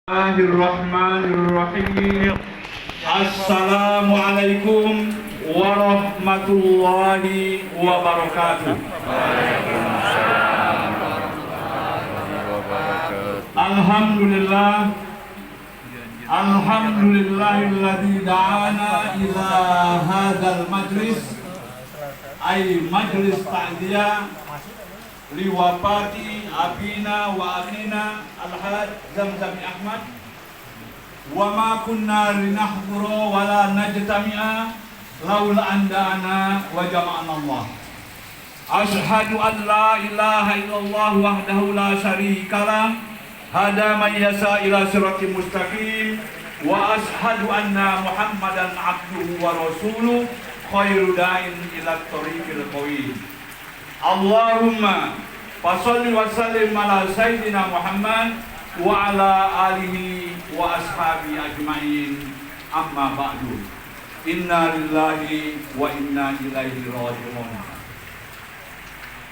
Bismillahirrahmanirrahim. Assalamualaikum warahmatullahi wabarakatuh. Alhamdulillah. Alhamdulillahilladzi da'ana ila hadzal majlis ay majlis ta'ziyah liwafati abina wa akhina Al-Haj Zamzami Ahmad wa ma kunna linahdhura wa la najtami'a laula andana wa jama'ana Allah. Ashhadu an la ilaha illallah wahdahu la syarika lah hada man yasa ila siratim mustaqim wa ashhadu anna Muhammadan abduhu wa rasuluh khairu da'in ila tariqil qawim. Allahumma fasalli wa sallim ala sayyidina Muhammad wa ala alihi wa ashabi ajma'in, amma ba'du. Inna lillahi wa inna ilaihi raji'un.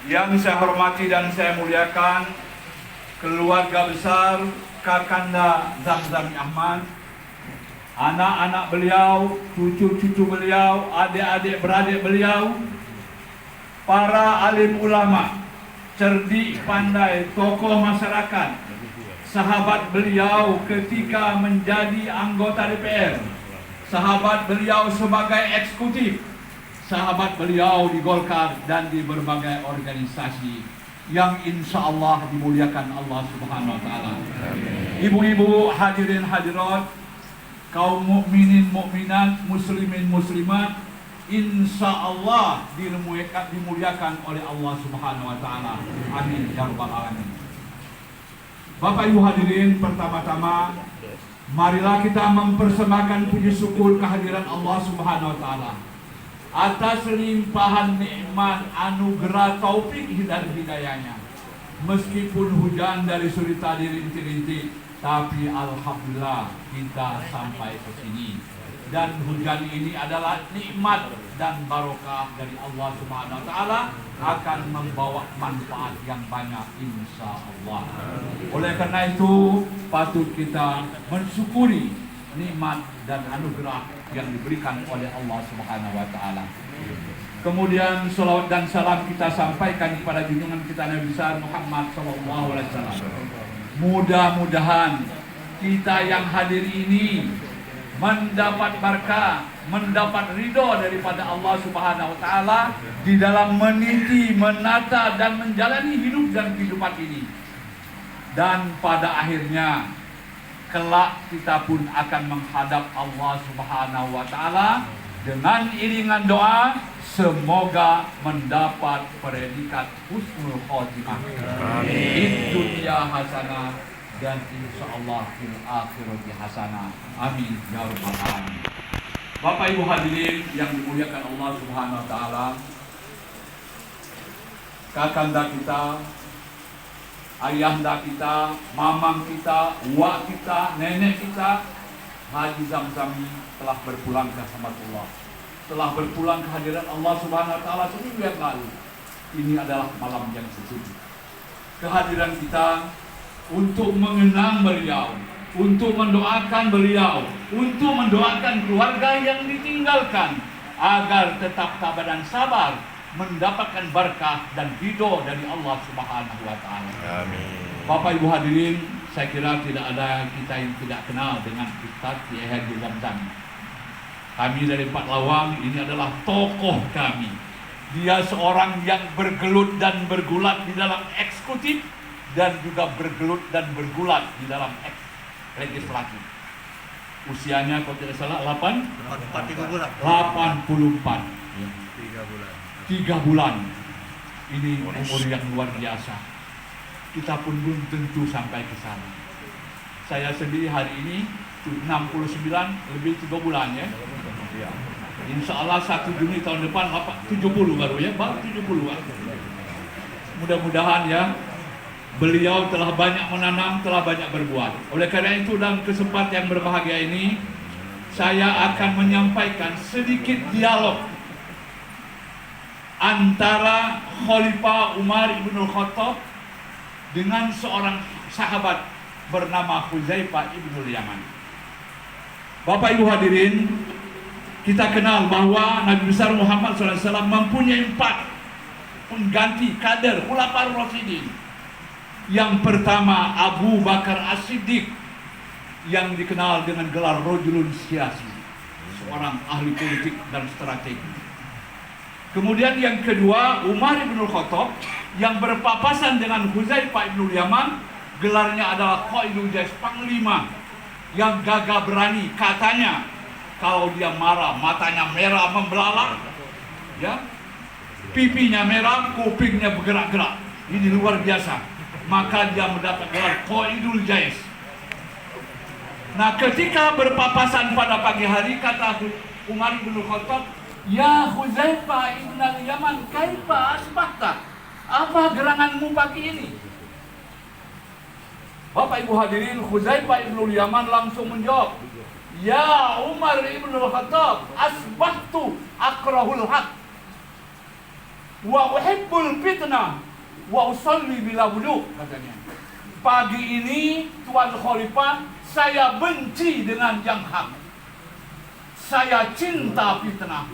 Yang saya hormati dan saya muliakan keluarga besar Kakanda Zamzami Ahmad, anak-anak beliau, cucu-cucu beliau, adik-adik beradik beliau, para alim ulama, cerdik pandai, tokoh masyarakat, sahabat beliau ketika menjadi anggota DPR, sahabat beliau sebagai eksekutif, sahabat beliau di Golkar dan di berbagai organisasi yang insya Allah dimuliakan Allah Subhanahu Wa Taala. Ibu-ibu hadirin hadirat, kaum mukminin mukminat, muslimin muslimat, insya Allah dimuliakan oleh Allah Subhanahu Wa Taala. Amin ya rabbal alamin. Bapak Ibu hadirin, pertama-tama marilah kita mempersembahkan puji syukur kehadiran Allah Subhanahu Wa Taala atas limpahan nikmat anugerah taufik dan hidayahnya. Meskipun hujan dari suri tadi rintik-rintik, tapi alhamdulillah kita sampai ke sini. Dan hujan ini adalah nikmat dan barokah dari Allah Subhanahu Wa Taala, akan membawa manfaat yang banyak insya Allah. Oleh karena itu patut kita mensyukuri nikmat dan anugerah yang diberikan oleh Allah Subhanahu Wa Taala. Kemudian salawat dan salam kita sampaikan kepada junjungan kita Nabi besar Muhammad SAW. Mudah-mudahan kita yang hadir ini mendapat berkah, mendapat ridho daripada Allah Subhanahu Wa Taala di dalam meniti, menata dan menjalani hidup dan kehidupan ini. Dan pada akhirnya kelak kita pun akan menghadap Allah Subhanahu Wa Taala dengan iringan doa, semoga mendapat predikat husnul khotimah. Di dunia hasanah dan insya Allah fil akhirati hasanah. Amin ya rabbal alamin. Bapak Ibu hadirin yang dimuliakan Allah Subhanahu Wa Taala, kakanda kita, ayahanda kita, mamang kita, uak kita, nenek kita, Haji Zamzami telah berpulang ke rahmatullah, telah berpulang ke hadirat Allah Subhanahu Wa Taala seminggu yang lalu. Ini adalah malam yang sesuci. Kehadiran kita untuk mengenang beliau, untuk mendoakan beliau, untuk mendoakan keluarga yang ditinggalkan agar tetap tabah dan sabar, mendapatkan berkah dan ridho dari Allah Subhanahu Wa Taala. Amin. Bapak Ibu hadirin, saya kira tidak ada kita yang tidak kenal dengan Ustaz Kiai Haji Zamzami. Kami dari Pak Lawang, ini adalah tokoh kami. Dia seorang yang bergelut dan bergulat di dalam eksekutif dan juga bergelut dan bergulat di dalam legislatif. Usianya kalau tidak salah 84 3 bulan. Ini umur yang luar biasa. Kita pun belum tentu sampai ke sana. Saya sendiri hari ini 69 lebih 3 bulan ya. Insya Allah 1 Juni tahun depan 70 baru ya, baru 70 an. Mudah-mudahan ya, beliau telah banyak menanam, telah banyak berbuat. Oleh karena itu dalam kesempatan yang berbahagia ini, saya akan menyampaikan sedikit dialog antara Khalifah Umar ibn Khattab dengan seorang sahabat bernama Hudzaifah ibnul Yaman. Bapak Ibu hadirin, kita kenal bahwa Nabi besar Muhammad SAW mempunyai 4 pengganti kader Khulafaur Rasyidin. Yang pertama Abu Bakar As-Siddiq, yang dikenal dengan gelar Rajulun Siyasi, seorang ahli politik dan strategi. Kemudian yang kedua Umar bin Khattab, yang berpapasan dengan Hudzaifah ibnul Yaman, gelarnya adalah Qaidul Jais, panglima yang gagah berani. Katanya kalau dia marah matanya merah membelalak, ya, pipinya merah, kupingnya bergerak-gerak. Ini luar biasa. Maka dia mendapat gelar Qaidul Jais. Nah, ketika berpapasan pada pagi hari, kata Umar bin Khattab, "Ya Hudzaifah ibnul Yaman, kaifa asbahta?" Apa geranganmu pagi ini? Bapak Ibu hadirin, Hudzaifah ibnul Yaman langsung menjawab, "Ya Umar ibn Khattab, asbahtu akrahul haq wa uhibbul fitnah wa usalli bila wudu," katanya. Pagi ini Tuan Khalifah, saya benci dengan yang hak, saya cinta fitnah,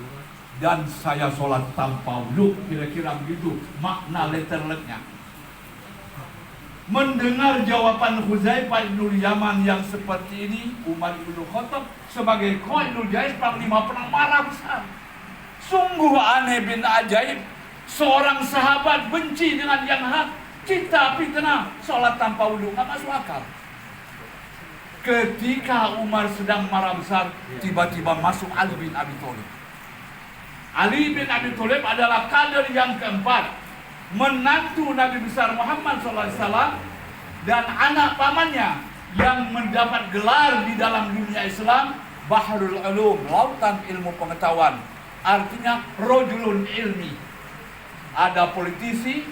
dan saya sholat tanpa wudu. Kira-kira begitu makna letterletnya. Mendengar jawaban Hudzaifah ibnul Yaman yang seperti ini, Umar bin Khattab sebagai Qaidul Jais, panglima perang, marah besar. Sungguh aneh bin ajaib, seorang sahabat benci dengan yang hak, cinta fitnah, sholat tanpa wudu, nggak masuk akal. Ketika Umar sedang marah besar, tiba-tiba masuk Ali bin Abi Thalib. Ali bin Abi Thalib adalah kader yang keempat, menantu Nabi besar Muhammad SAW dan anak pamannya yang mendapat gelar di dalam dunia Islam Bahrul Ulum, lautan ilmu pengetahuan. Artinya rajulun ilmi. Ada politisi,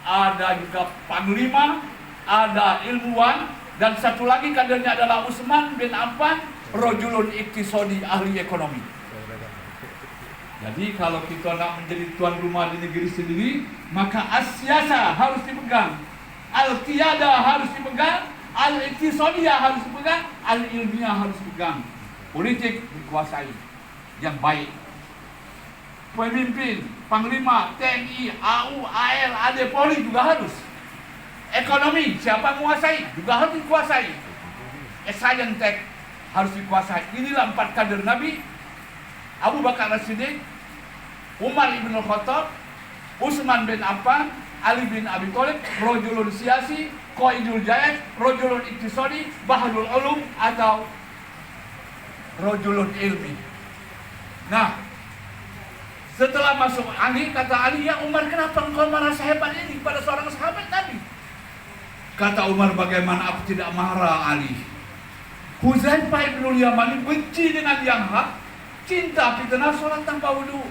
ada juga panglima, ada ilmuwan, dan satu lagi kadernya adalah Utsman bin Affan, rajulun iktisadi, ahli ekonomi. Jadi kalau kita nak menjadi tuan rumah di negeri sendiri, maka as-siyasa harus dipegang, al-qiyada harus dipegang, al-iktisadiyah harus dipegang, al-ilmiyah harus dipegang. Politik dikuasai yang baik. Pemimpin, panglima, TNI, AU, AL, AD, Polri juga harus. Ekonomi, siapa menguasai juga harus dikuasai. Science harus dikuasai. Inilah 4 kader Nabi: Abu Bakar As-Siddiq, Umar ibn Khattab, Utsman bin Affan, Ali bin Abi Thalib, rajulun siyasi, Qaidul Jais, rajulun iktisadi, Bahrul Ulum, atau rajulun ilmi. Nah, setelah masuk Ali, kata Ali, "Ya Umar, kenapa engkau marah sehebat ini pada seorang sahabat Nabi?" Kata Umar, "Bagaimana aku tidak marah, Ali? Hudzaifah ibnul Yaman benci dengan yang hak, cinta fitnah, sholat tanpa wudu."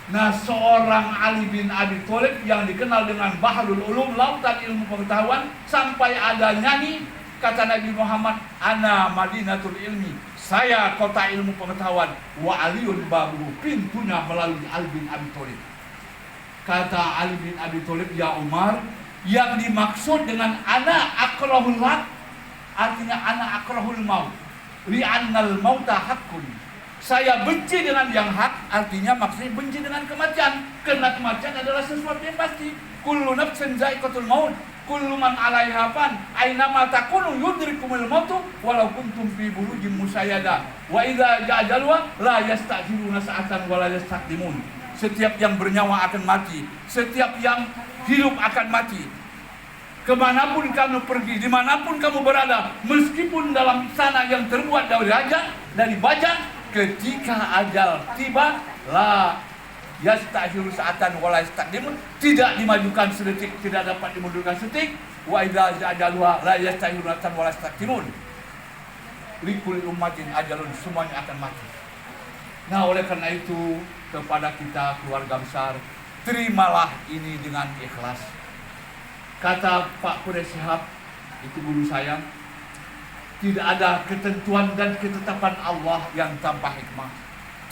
Nah, seorang Ali bin Abi Thalib yang dikenal dengan Bahrul Ulum, lautan ilmu pengetahuan, sampai ada nyanyi, kata Nabi Muhammad, "Ana Madinatul Ilmi," saya kota ilmu pengetahuan, "wa Aliun babu," pintunya melalui Ali bin Abi Thalib. Kata Ali bin Abi Thalib, "Ya Umar, yang dimaksud dengan ana akrahul haq, artinya ana akrahul maut, li'annal mauta haqqun." Saya benci dengan yang hak, artinya maksudnya benci dengan kematian, karena kematian adalah sesuatu yang pasti. Kullu nafsin za'iqatul maut, kullu man 'alaiha fan, aina ma takunu yudrikumul mautu walau kuntum fi burujin musayyada, wa idza ja'ajalwa la yasta'khiruna sa'atan wa la yastaqdimun. Setiap yang bernyawa akan mati, setiap yang hidup akan mati. Kemanapun kamu pergi, dimanapun kamu berada, meskipun dalam istana yang terbuat dari baja, ketika ajal tiba, la yasta'khiru sa'atan wa la yastaqdimun, tidak dimajukan sedetik, tidak dapat dimundurkan sedetik. Wa idza ja'aluha la yasta'khiru sa'atan wa la yastaqdimun. Likulli ummatin ajalun, semuanya akan mati. Nah, oleh karena itu, kepada kita keluarga besar, terimalah ini dengan ikhlas. Kata Pak Quraish Shihab, itu guru saya, tidak ada ketentuan dan ketetapan Allah yang tanpa hikmah.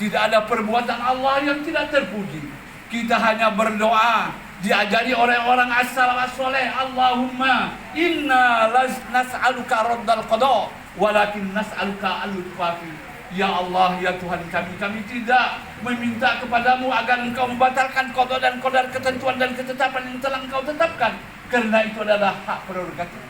Tidak ada perbuatan Allah yang tidak terpuji. Kita hanya berdoa diajari oleh orang as-salaf as-soleh. Allahumma inna nas'aluka raddal qada walakin nas'aluka al-lutfafi. Ya Allah, ya Tuhan kami tidak meminta kepadamu agar engkau membatalkan qada dan qadar, ketentuan dan ketetapan yang telah engkau tetapkan, karena itu adalah hak prerogatif.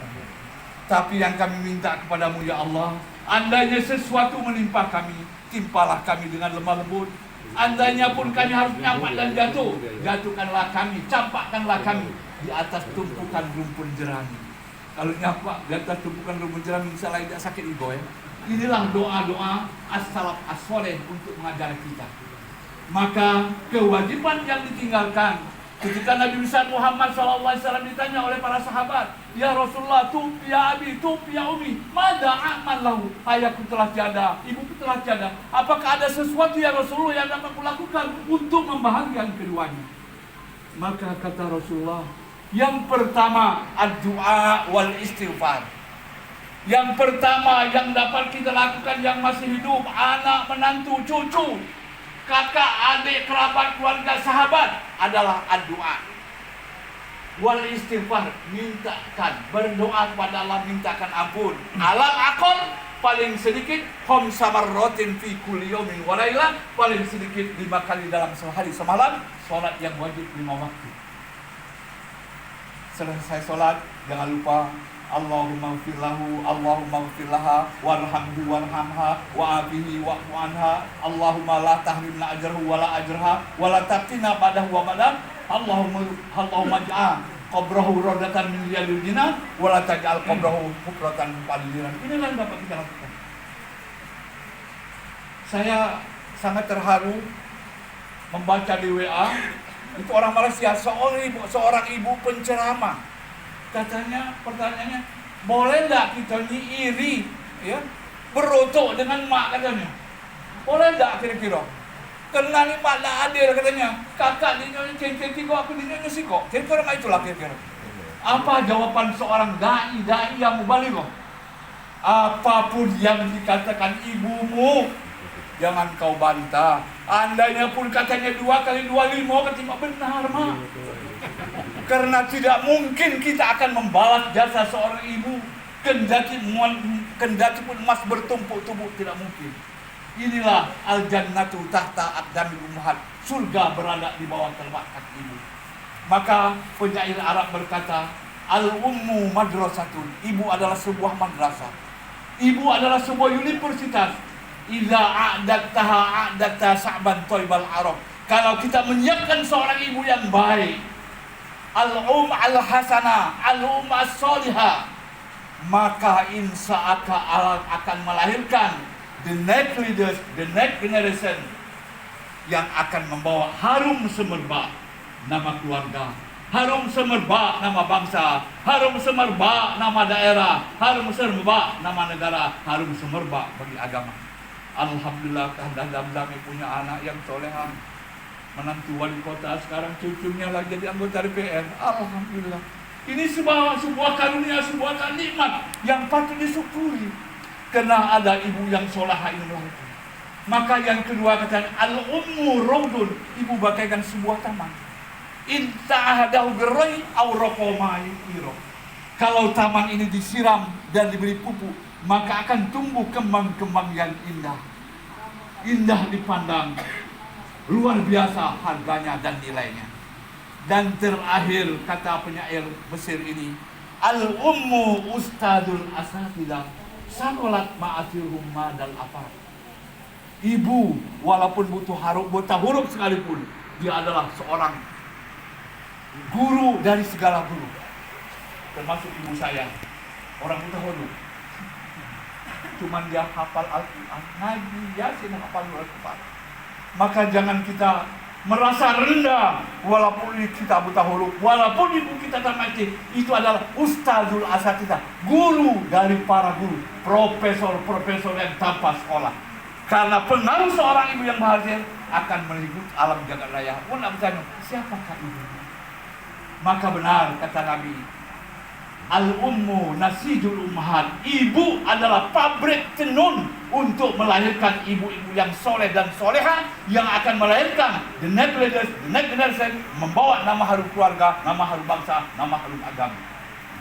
Tapi yang kami minta kepadamu ya Allah, andainya sesuatu menimpa kami, timpalah kami dengan lemah lembut. Andainya pun kami harus nyampak dan jatuh, jatuhkanlah kami, campakkanlah kami di atas tumpukan rumpun jerami. Kalau nyampak di atas tumpukan rumpun jerami, misalnya tidak sakit ibu ya. Inilah doa-doa as-salaf as-soleh untuk mengajar kita. Maka kewajiban yang ditinggalkan ketika Nabi besar Muhammad SAW ditanya oleh para sahabat, ya Rasulullah, tufi ya abi, tufi ya umi, mada amal lahu, ayahku telah tiada, ibuku telah tiada, apakah ada sesuatu ya Rasulullah yang dapat kulakukan untuk membahagiakan keduanya? Maka kata Rasulullah, yang pertama ad-du'a wal istighfar. Yang pertama yang dapat kita lakukan yang masih hidup, anak, menantu, cucu, kakak, adik, kerabat, keluarga, sahabat, adalah ad-du'a wal istighfar. Mintakan, berdoa kepada Allah, mintakan ampun. Alal aqal paling sedikit khamsa marratin fi kulli yawmin wa lailah, paling sedikit 5 kali dalam sehari semalam, salat yang wajib 5 waktu. Selesai salat jangan lupa Allahumma ighfir lahu, Allahumma ighfir laha, warhamhu warhamha, wa'afihi wa'fu anha, Allahumma la tahrimna ajrahu wa la ajraha, wa la taqina ba'dahu wa ba'dah, Allahumma ja'al qabrahu rawdatan min riyadil jinan, wa la taj'al qabrahu hufratan min fadlil jinan. Inilah yang dapat kita lakukan. Saya sangat terharu membaca di WA, itu orang Malaysia, seorang ibu penceramah. Katanya, pertanyaannya, boleh enggak kita ni iri, ya, berotok dengan mak katanya? Boleh enggak kira-kira? Karena ni mak dah adil katanya, kakak dia nyonya cincin tiga, aku dia nyonya siko. Kira-kira itulah kira-kira. Apa jawaban seorang da'i yang mubaligh? Apapun yang dikatakan ibumu, jangan kau bantah. Andainya pun katanya 2 kali 2 5, ketika benar mak. Karena tidak mungkin kita akan membalas jasa seorang ibu, kendati pun emas bertumpuk-tumpuk, tidak mungkin. Inilah al-jannatu tahta aqdamil ummahat, surga berada di bawah telapak kaki ibu. Maka penyair Arab berkata, al-ummu madrasatun, ibu adalah sebuah madrasah. Ibu adalah sebuah universitas. Idza a'dattaha a'datta sa'ban thaibal arab. Kalau kita menyiapkan seorang ibu yang baik, al-hasana, as-solihah, maka insya Allah akan melahirkan the next leaders, the next generation yang akan membawa harum semerbak nama keluarga, harum semerbak nama bangsa, harum semerbak nama daerah, harum semerbak nama negara, harum semerbak bagi agama. Alhamdulillah, kami punya anak yang solehan, menantu wali kota, sekarang cucunya lagi jadi anggota DPR. Alhamdulillah. Ini sebuah karunia, sebuah nikmat yang patut disyukuri. Karena ada ibu yang solehah ini melahirkan. Maka yang kedua kata al-ummu rawdun, ibu bagaikan sebuah taman. In ta'ahadahu birrai aw raqamai iro. Kalau taman ini disiram dan diberi pupuk, maka akan tumbuh kembang-kembang yang indah. Indah dipandang, luar biasa harganya dan nilainya. Dan terakhir kata penyair Mesir ini, al-ummu ustadul asatidah, sakolat ma'atirhum madal afar. Ibu walaupun buta huruf sekalipun, dia adalah seorang guru dari segala guru. Termasuk ibu saya, orang buta huruf. Cuman dia hafal Al-Quran, ngaji, yasin, hafal Al-Quran. Maka jangan kita merasa rendah walaupun kita buta huruf, walaupun ibu kita termati. Itu adalah ustazul asatidah, guru dari para guru, profesor yang tanpa sekolah. Karena pengaruh seorang ibu yang berhasil akan meliputi alam jagat raya. Pun nak bertanya, siapakah ibu? Maka benar kata Nabi, Al-ummu nasijul ummahat. Ibu adalah pabrik tenun untuk melahirkan ibu-ibu yang soleh dan soleha, yang akan melahirkan the next generation, membawa nama harum keluarga, nama harum bangsa, nama harum agama.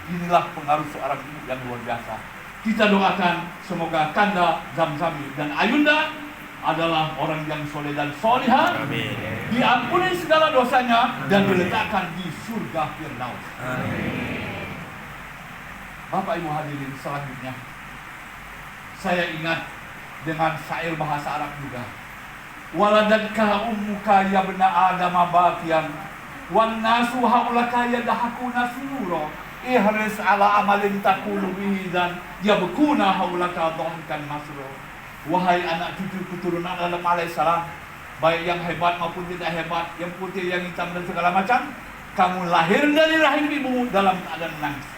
Inilah pengaruh seorang ibu yang luar biasa. Kita doakan semoga Kanda Zamzami dan Ayunda adalah orang yang soleh dan soleha, diampuni segala dosanya dan diletakkan di surga Firdaus. Bapak Ibu hadirin, selanjutnya saya ingat dengan syair bahasa Arab juga. Waladatka ummuka ya bna adam baqiyan wan nasu haulaka yadhakuna surura ihris ala amalin takulu bihi dan yabkuna haulaka dhahkan masrur. Wahai anak cucu keturunan Adam alaihissalam, baik yang hebat maupun tidak hebat, yang putih, yang hitam dan segala macam, kamu lahir dari rahim ibumu dalam keadaan menangis.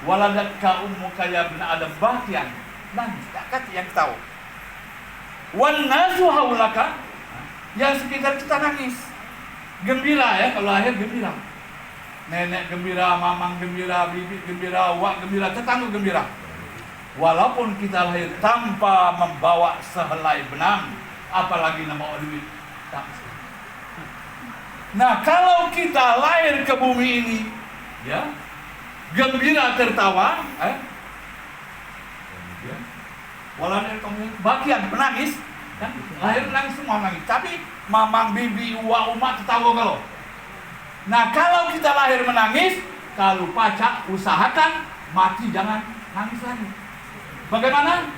Waladatka ummuka ya bna adam baqiyan, nangis, tak yang tahu. Wan nasu haulaka, yang sekitar kita nangis. Gembira ya, kalau lahir gembira. Nenek gembira, mamang gembira, bibi gembira, wak gembira, tetangga gembira. Walaupun kita lahir tanpa membawa sehelai benang, apalagi nama duit. Nah, kalau kita lahir ke bumi ini, ya, gembira tertawa, walaupun kamu bagian menangis, kan? Lahir nangis, semua nangis. Tapi mamang, bibi, uwa, umat tertawa kalau. Nah, kalau kita lahir menangis, kalau pacak usahakan mati jangan nangis lagi. Bagaimana?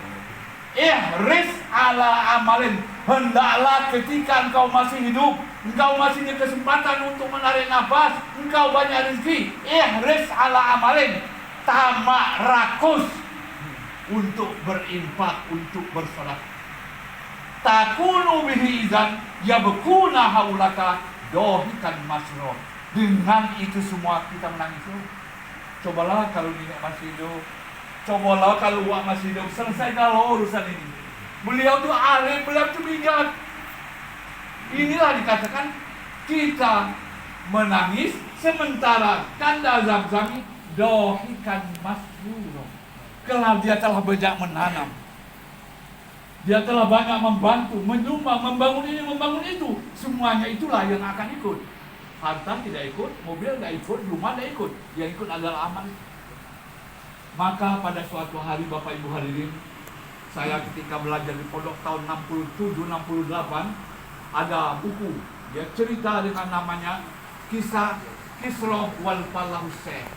Ihris ala amalin. Hendaklah ketika engkau masih hidup, engkau masih ada kesempatan untuk menarik nafas, engkau banyak rezeki. Ihris ala amalin. Tamak rakus untuk berinfak, untuk bersedekah. Takunu bihi izan yabkuna haulaka dohikan masro. Dengan itu semua kita menangis. Cobalah kalau nenek masih hidup, cobalah kalau uak masih hidup, selesai kalau urusan ini. Beliau tuh alim, beliau tuh bijak. Inilah dikatakan kita menangis sementara Kanda Zamzami dohikan masro. Kalau dia telah banyak menanam, dia telah banyak membantu, menyumbang, membangun ini, membangun itu. Semuanya itulah yang akan ikut. Harta tidak ikut, mobil tidak ikut, rumah tidak ikut. Yang ikut adalah amal. Maka pada suatu hari Bapak Ibu hadirin, saya ketika belajar di pondok tahun 67-68, ada buku, dia cerita dengan namanya Kisah Kisra wal Falahuseh.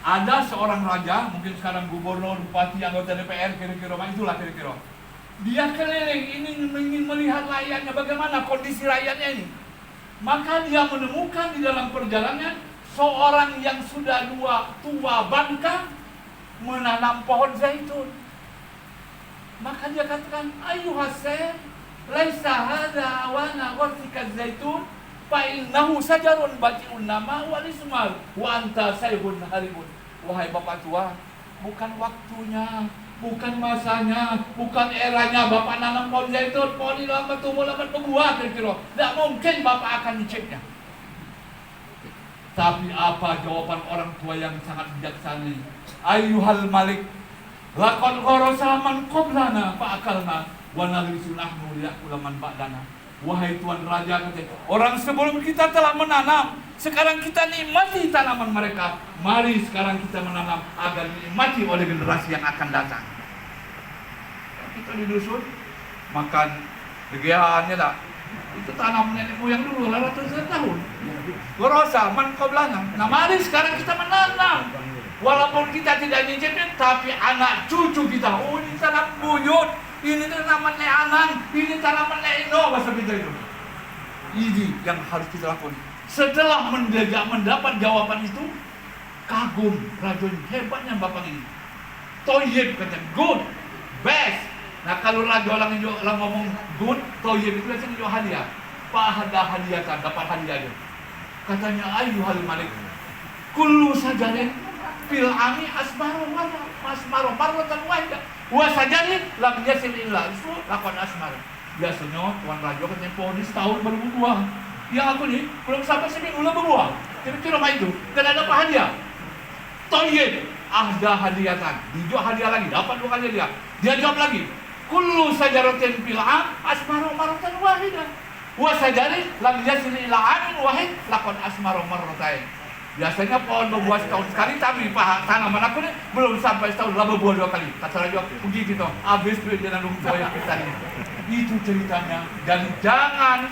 Ada seorang raja, mungkin sekarang gubernur, bupati, anggota DPR, kira-kira itulah kira-kira. Dia keliling, ingin melihat rakyatnya, bagaimana kondisi rakyatnya ini. Maka dia menemukan di dalam perjalanan seorang yang sudah tua bangka menanam pohon zaitun. Maka dia katakan, ayuhasir, laisa hadha awana gharsika zaitun, fa innahu sajarun bati'un nama wal ismal wa anta sayhun haribun. Wahai bapak tua, bukan waktunya, bukan masanya, bukan eranya Bapak nanam pohon zaitun. Pohon ini lambat tumbuh, lambat berbuah kira-kira. Tidak mungkin Bapak akan diceknya. Tapi apa jawaban orang tua yang sangat bijaksana? Ayyuhal malik, laqad gharasa man qablana fa akalna wa nagrisu nahnu ya'kulu man ba'dana. Wahai Tuan Raja, orang sebelum kita telah menanam, sekarang kita nikmati tanaman mereka. Mari sekarang kita menanam agar dinikmati oleh generasi yang akan datang. Kita di dusun makan degehannya tak? Itu tanam nenek moyang dulu ratusan tahun. Gorosa man qablana. Nah mari sekarang kita menanam. Walaupun kita tidak nyicipin, tapi anak cucu kita, oh ini tanam buyut, ini tanaman leangan, ini tanaman leino, bahasa kita itu. Ini yang harus kita lakukan. Setelah mendapat jawaban itu, kagum, rajin, hebatnya bapak ini. Toyib kata, good, best. Nah kalau orang ngomong good, toyib itu biasanya jual hadiah. Pak ada hadiah kan, dapat hadiah dia. Katanya ayyuhal malik, kullu sajarin fil ami asmaru marratan wahidah wa sajarin lam yasil illa isu lakon asmar. Biasanya Tuan Raja katanya pohon ini setahun baru berbuah. Yang aku nih belum sampai seminggu udah berbuah. Kira-kira apa itu? Karena ada hadiah. Toyib, ahda hadiatan. Dijawab hadiah lagi, dapat 2 kali hadiah. Dia jawab lagi, kullu sajaratin fil 'am asmaru marratan wahidah. Wa sajarin lam yasil ila 'amin wahid laqad asmaru marratain. Biasanya pohon berbuah setahun sekali, tapi tanaman aku nih belum sampai setahun lah berbuah 2 kali. Kata Raja, pergi gitu, habis duit dengan tua yang kita ini. Itu ceritanya. Dan jangan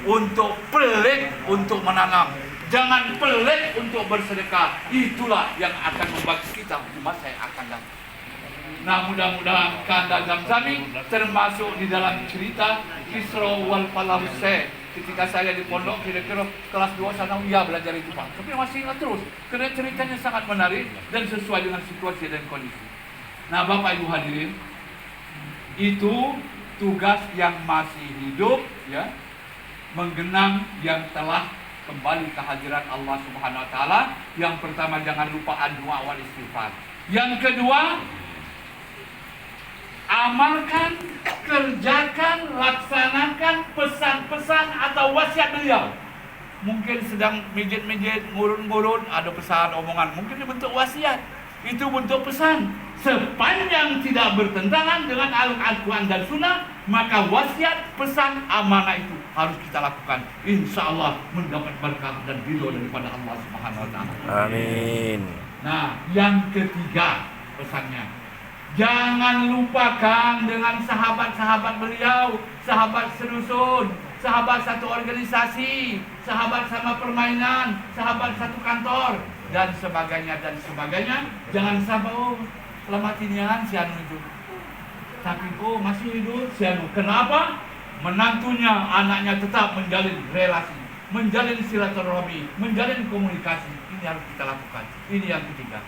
untuk pelik untuk menanam, jangan pelik untuk bersedekah. Itulah yang akan membantu kita di masa yang akan datang. Nah, mudah-mudahan Kanda Zamzami termasuk di dalam cerita Kisra wal Falawse. Ketika saya di pondok, kira-kira kelas 2 sana, ya belajar itu Pak. Tapi masih ingat terus, karena ceritanya sangat menarik dan sesuai dengan situasi dan kondisi. Nah, Bapak Ibu hadirin, itu tugas yang masih hidup, ya, menggenang yang telah kembali ke hadirat Allah Subhanahu Wa Taala. Yang pertama, jangan lupa doa wal istighfar. Yang kedua, amalkan, kerjakan, laksanakan pesan-pesan atau wasiat beliau. Mungkin sedang mijit-mijit, ngurun-ngurun, ada pesan, omongan, mungkin itu bentuk wasiat, itu bentuk pesan. Sepanjang tidak bertentangan dengan Al-Quran dan Sunnah, maka wasiat, pesan, amanah itu harus kita lakukan. Insya Allah mendapat berkah dan ridho daripada Allah Subhanahu Wa Taala. Amin. Nah, yang ketiga pesannya, jangan lupakan dengan sahabat-sahabat beliau, sahabat serusun, sahabat satu organisasi, sahabat sama permainan, sahabat satu kantor, dan sebagainya dan sebagainya. Jangan sampai selamat inian si anu itu, tapi masih hidup si anu. Kenapa? Menantunya, anaknya tetap menjalin relasi, menjalin silaturahmi, menjalin komunikasi. Ini harus kita lakukan. Ini yang ketiga.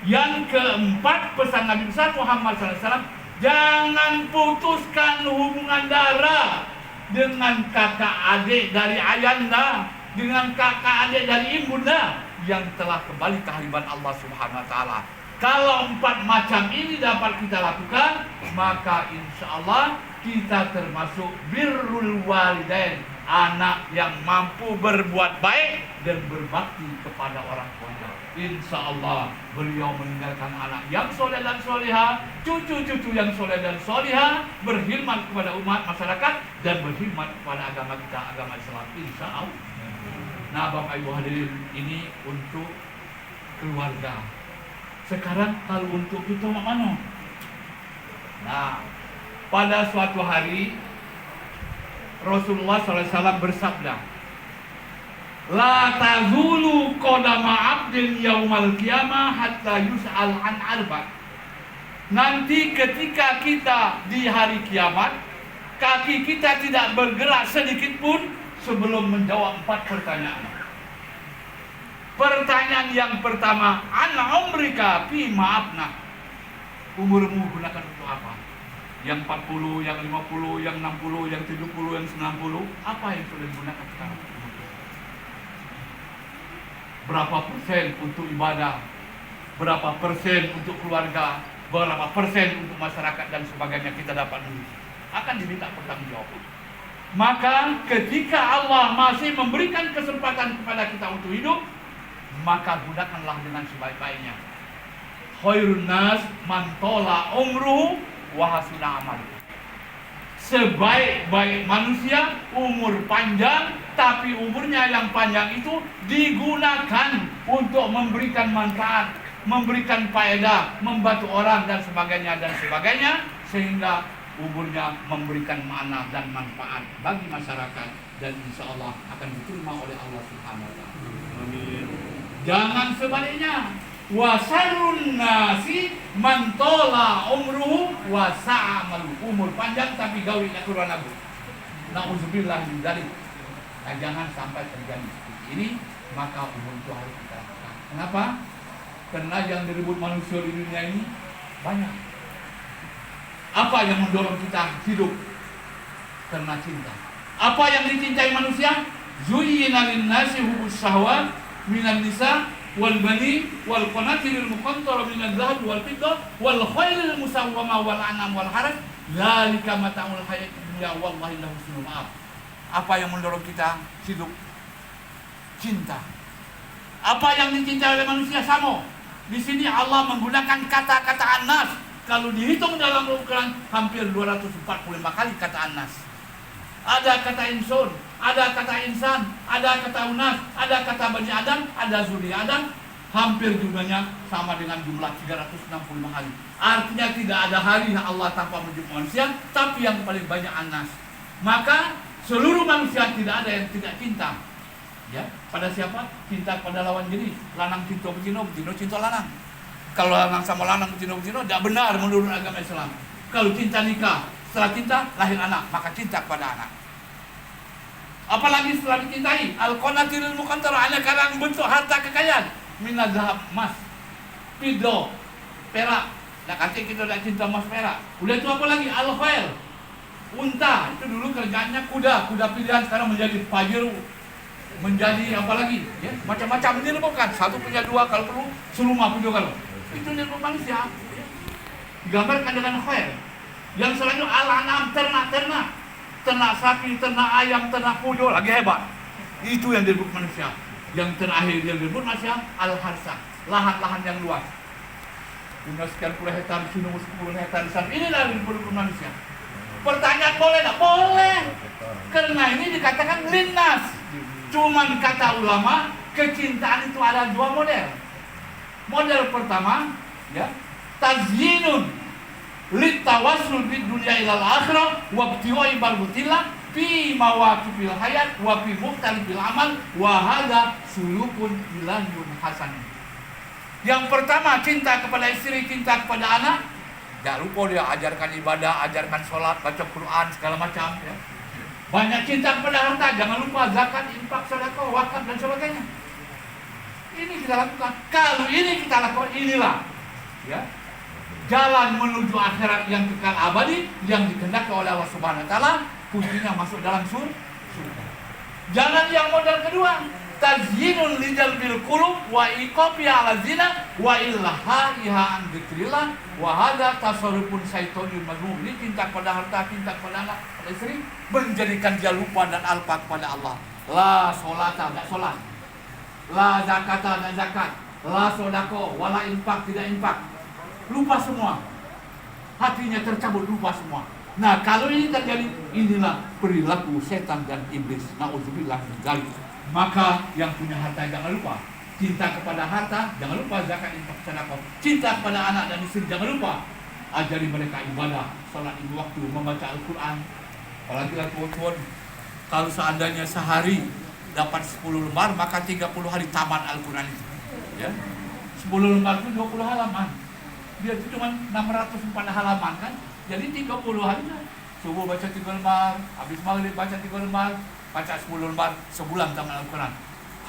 Yang keempat, pesan Nabi besar Muhammad SAW, jangan putuskan hubungan darah dengan kakak adik dari ayanda, dengan kakak adik dari ibunda yang telah kembali ke hadirat Allah Subhanahu Wa Taala. Kalau 4 macam ini dapat kita lakukan, maka insya Allah kita termasuk birrul walidain, anak yang mampu berbuat baik dan berbakti kepada orang tuanya. Insya Allah beliau meninggalkan anak yang soleh dan soleha, cucu-cucu yang soleh dan soleha, berkhidmat kepada umat masyarakat dan berkhidmat kepada agama kita, agama Islam. Insya Allah. Nah, Bapak Ibu hadirin, ini untuk keluarga. Sekarang kalau untuk kita mana? Nah, pada suatu hari Rasulullah SAW bersabda, la tazulu qadama 'abdin yaumal qiyamah hatta yus'al an arba. Nanti ketika kita di hari kiamat, kaki kita tidak bergerak sedikit pun sebelum menjawab 4 pertanyaan. Pertanyaan yang pertama, an umrika fi ma'afna. Umurmu gunakan untuk apa? Yang 40, yang 50, yang 60, yang 70, yang 90, apa yang sudah digunakan sekarang? Berapa persen untuk ibadah, berapa persen untuk keluarga, berapa persen untuk masyarakat dan sebagainya kita dapat dulu. Akan diminta pertanggungjawaban. Maka ketika Allah masih memberikan kesempatan kepada kita untuk hidup, maka gunakanlah dengan sebaik-baiknya. Khairun nas man tola umruhu wa hasuna amaluhu. Sebaik-baik manusia umur panjang, tapi umurnya yang panjang itu digunakan untuk memberikan manfaat, memberikan faedah, membantu orang dan sebagainya, sehingga umurnya memberikan makna dan manfaat bagi masyarakat dan insya Allah akan diterima oleh Allah Subhanahu Wa Taala. Amin. Jangan sebaliknya. Wasarun nasi mantola umruhu wasa'amalu. Umur panjang tapi gawinya kurang lagu. Nauzubillah min dzalik. Jangan sampai terjadi ini, maka umur itu harus kita lakukan. Kenapa? Karena yang direbut manusia di dunia ini banyak. Apa yang mendorong kita hidup? Karena cinta. Apa yang dicintai manusia? Zuyyina lin-nasi hubbus syahwat minan nisa wal bani wal qanatiril muqantara minadh dhahab wal fiddah wal khailil musawwamah wal an'am wal harth dzalika mata'ul hayatid dunya wallahi lahu husnul ma'ab. Apa yang mendorong kita hidup? Cinta. Apa yang dicintai oleh manusia? Sama. Di sini Allah menggunakan kata-kata anas. Kalau dihitung dalam Al-Quran hampir 245 kali kata anas. Ada kata insun, ada kata insan, ada kata unas, ada kata bani Adam, ada zuri Adam. Hampir jumlahnya sama dengan jumlah 365 kali. Artinya tidak ada hari yang Allah tanpa menyebut manusia, tapi yang paling banyak anas. Maka seluruh manusia tidak ada yang tidak cinta. Ya, pada siapa? Cinta pada lawan jenis. Lanang cinta betina, betina cinta lanang. Kalau lanang sama lanang betina tidak benar menurut agama Islam. Kalau cinta nikah, setelah cinta lahir anak, maka cinta kepada anak. Apalagi setelah dicintai, al-qanatirul muqantara, hanya karena bentuk harta kekayaan. Minat zahab, emas, pido, perak. Nah kasih kita tidak cinta emas perak. Udah itu apa lagi? Al-khair, unta. Itu dulu kerjanya kuda. Kuda pilihan sekarang menjadi pajero, menjadi apa lagi? Ya, macam-macam ini bukan. Satu punya dua kalau perlu, serumah punya kalau. Itu niru manusia. Digambarkan dengan khair. Yang selanjutnya al-anam, ternak-ternak. Ternak sapi, ternak ayam, ternak puyuh, lagi hebat. Itu yang disebut manusia. Yang terakhir yang disebut manusia al-harsa, lahan-lahan yang luas. Punya sekian puluh hektar di sini, 10 hektar di sana. Inilah yang disebut manusia. Pertanyaan boleh tak? Boleh. Karena ini dikatakan linnas. Cuman kata ulama, kecintaan itu ada dua model. Model pertama, ya, tazyinun litawassul bid dunya ilal akhirah wa ibtiwai barbutillah fi mawaqifil hayat wa fi mukhtalifil amal wa hadza sulukun ilahiyun hasan. Yang pertama, cinta kepada istri, cinta kepada anak. Jangan lupa dia ajarkan ibadah, ajarkan sholat, baca Quran, segala macam, ya. Banyak cinta kepada harta, jangan lupa zakat, infak, sedekah, wakaf dan sebagainya. Ini kita lakukan. Kalau ini kita lakukan, inilah, ya, jalan menuju akhirat yang kekal abadi yang dikehendaki oleh Allah Subhanahu wa taala, kuncinya masuk dalam surga. Jalan yang model kedua, tazyinun lijalbil qulub wa iqabi ala zina wa ilhaiha an dzikrillah wa hadza tasarrufun syaitonul mazmum. Ini cinta pada harta, cinta pada anak, pada istri, menjadikan dia lupa dan alpa kepada Allah. La sholata, tidak sholat. La zakata, tidak zakat. La sodako, wala infak, tidak infak. Lupa semua. Hatinya tercabut, lupa semua. Nah, kalau ini terjadi, inilah perilaku setan dan iblis. Na'udzubillah min dzalik. Maka yang punya harta jangan lupa cinta kepada harta, jangan lupa zakat, infak, sedekah. Cinta kepada anak dan istri, jangan lupa ajari mereka ibadah, salat 5 waktu, membaca Al-Quran. Apalagi tuan-tuan, kalau seandainya sehari dapat 10 lembar, maka 30 hari tamat Al-Quran itu. Ya. 10 lembar itu 20 halaman. Dia itu cuma 604 halaman kan. Jadi 30 hari subuh baca 3 lembar, habis maghrib baca 3 lembar, baca 10 lembar, sebulan tamat Al-Quran.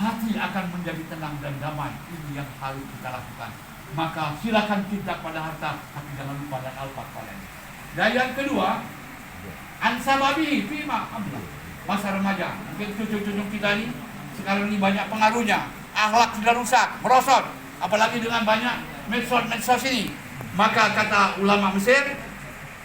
Hati akan menjadi tenang dan damai. Ini yang harus kita lakukan. Maka silakan cinta pada harta, tapi jangan lupa dan alfa kalian. Dan yang kedua, ansababi fima amla. Masa remaja, mungkin cucu-cucu kita ini sekarang ini banyak pengaruhnya. Akhlak sudah rusak, merosot, apalagi dengan banyak medsos ini. Maka kata ulama Mesir,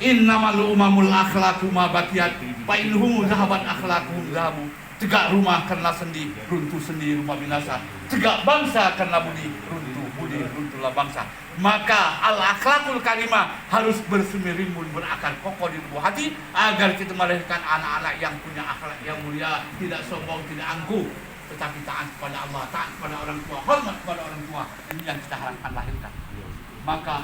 innamal umamul akhlaqu ma baqiyat fa inhum zahaban akhlaquhum zahabu. Tegak rumah karena sendi, runtuh sendi, rumah binasa. Tegak bangsa karena budi, runtuh budi, runtuhlah bangsa. Maka al-akhlaqul karimah harus bersemi-rimbun, berakar kokoh di tubuh hati agar kita melahirkan anak-anak yang punya akhlak yang mulia, tidak sombong, tidak angkuh, tetapi taat kepada Allah, taat kepada orang tua, hormat kepada orang tua. Ini yang kita harapkan lahirkan. Maka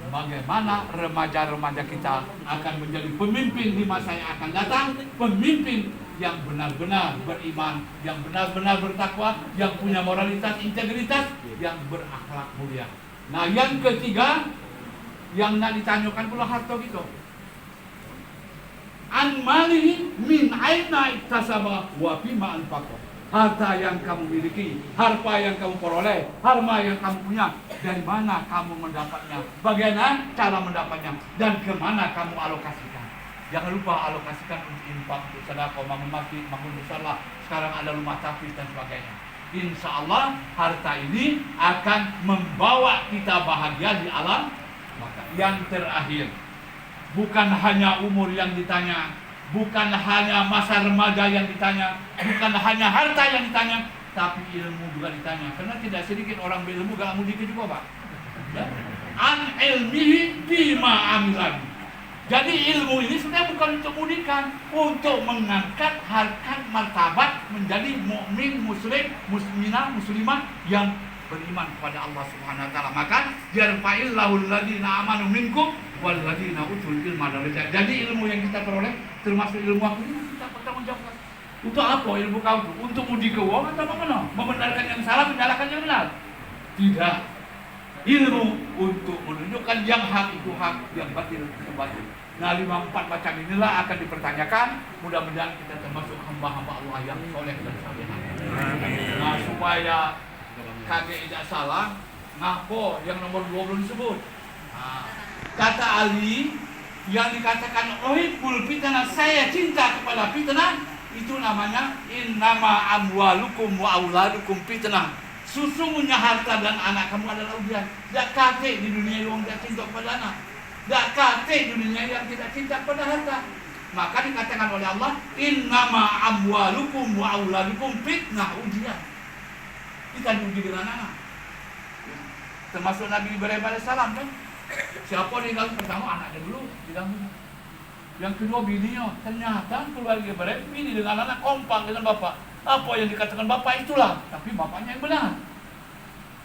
bagaimana remaja-remaja kita akan menjadi pemimpin di masa yang akan datang, pemimpin yang benar-benar beriman, yang benar-benar bertakwa, yang punya moralitas, integritas, yang berakhlak mulia. Nah, yang ketiga yang nak ditanyakan pula harta gitu. An malihi min aina iktasaba wa bima anfaqa. Harta yang kamu miliki, harta yang kamu peroleh, harta yang kamu punya, dari mana kamu mendapatnya, bagaimana cara mendapatnya, dan kemana kamu alokasikan. Jangan lupa alokasikan untuk infak, untuk sedekah, bangun masjid, bangun musala. Sekarang ada rumah tahfiz dan sebagainya. Insya Allah harta ini akan membawa kita bahagia di alam. Maka yang terakhir, bukan hanya umur yang ditanya, bukan hanya masa remaja yang ditanya, bukan hanya harta yang ditanya, tapi ilmu juga ditanya. Karena tidak sedikit orang berilmu gak mau dikit juga, Pak. Ya? An ilmihi bima amilan. Jadi ilmu ini sebenarnya bukan untuk mudikan, untuk mengangkat harkat martabat menjadi mukmin, muslim, muslimah, muslimah yang beriman kepada Allah Subhanahu wa taala. Maka yarfa'illahu alladziina aamanu minkum wal ladziina utul ilma darajat. Jadi ilmu yang kita peroleh termasuk ilmu aku ini kita bertanggungjawabkan. Untuk apa ilmu kau itu? Untuk mudi ke wong atau apa? Membenarkan yang salah, menyalahkan yang benar? Tidak. Ilmu untuk menunjukkan yang hak itu hak, yang batil itu batil. Nah, 54 macam inilah akan dipertanyakan. Mudah-mudahan kita termasuk hamba-hamba Allah yang soleh dan salihah. Nah, supaya kakek tidak salah, ngapo yang nomor 20 disebut. Nah, kata Ali yang dikatakan uhibul fitnah, saya cinta kepada fitnah, itu namanya innama amwalukum wa auladukum fitnah. Sesungguhnya harta dan anak kamu adalah ujian. Dak kate di dunia yang tidak cinta kepada anak, dak kate di dunia yang tidak cinta kepada harta. Maka dikatakan oleh Allah, innama amwalukum wa auladukum fitnah, ujian. Kita diuji dengan anak. Termasuk Nabi Ibrahim alaihissalam kan. Siapa diganggu pertama anaknya dulu diganggu. Yang kedua bininya. Ternyata keluarga Ibrahim bini dengan anak kompak dengan bapak. Apa yang dikatakan bapak itulah, tapi bapaknya yang benar.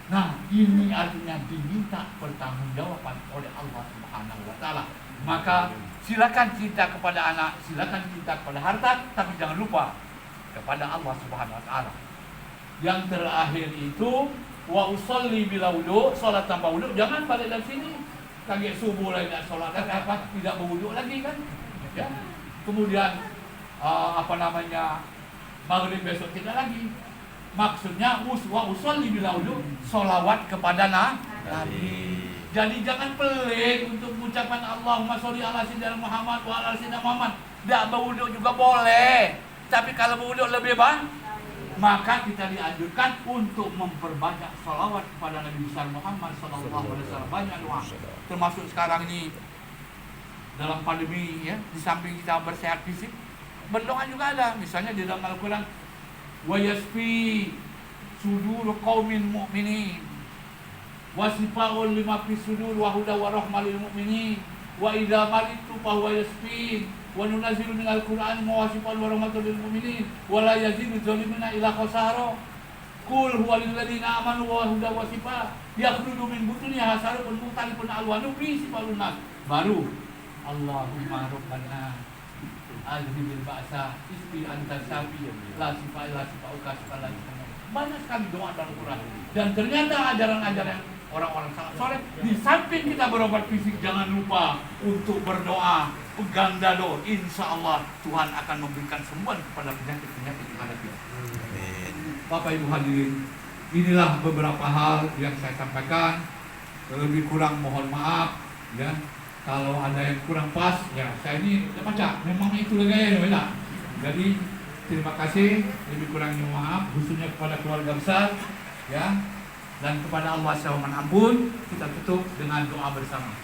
Nah, ini artinya diminta pertanggungjawaban oleh Allah Subhanahu wa taala. Maka silakan cinta kepada anak, silakan cinta kepada harta, tapi jangan lupa kepada Allah Subhanahu wa taala. Yang terakhir itu wa usolli bila wudu, salat tanpa wudu, jangan balik dari sini. Kaget subuh lagi tidak salat apa tidak berwudu lagi kan? Ya. Kemudian maghrib besok tidak lagi. Maksudnya wa usolli bila wudu, salawat kepada Nabi. Jadi jangan pelik untuk mengucapkan Allahumma sholli ala sayyidina Muhammad wa ala sayyidina Muhammad. Tidak berwudu juga boleh. Tapi kalau berwudu lebih baik, maka kita dianjurkan untuk memperbanyak salawat kepada Nabi besar Muhammad sallallahu alaihi wasallam. Banyak doa. Termasuk sekarang ini dalam pandemi ya, di samping kita bersehat fisik, berdoa juga ada. Misalnya di dalam Al-Qur'an, wa yasfi sudur qaumin mu'minin wa sifaa'un lima fi sudur wa huda wa rahmah lil mu'minin wa idza maritu fa huwa yasfin wa nunazzilu minal qur'ani ma wasifan wa rahmatul lil mu'minin wa la yazidu zalimina ila khasara qul huwa lil ladzina amanu wa huda wa sifaa yakhruju min butuni hasarun mukhtalifun alwanu fi sifalun nas. Baru Allahumma rabbana azhibil ba'sa isbi anta safi la sifauka sifala. Banyak sekali doa dalam Quran. Dan ternyata ajaran-ajaran orang-orang salaf soleh, di samping kita berobat fisik, jangan lupa untuk berdoa, pegang dado. Insya Allah Tuhan akan memberikan sembuhan kepada penyakit-penyakit yang ada kita. Bapak Ibu hadirin, inilah beberapa hal yang saya sampaikan. Lebih kurang mohon maaf ya. Kalau ada yang kurang pas, ya saya ini baca. Memang itu gaya. Jadi terima kasih. Lebih kurangnya maaf, khususnya kepada keluarga besar, ya. Dan kepada Allah Subhanahu wa taala ampun. Kita tutup dengan doa bersama.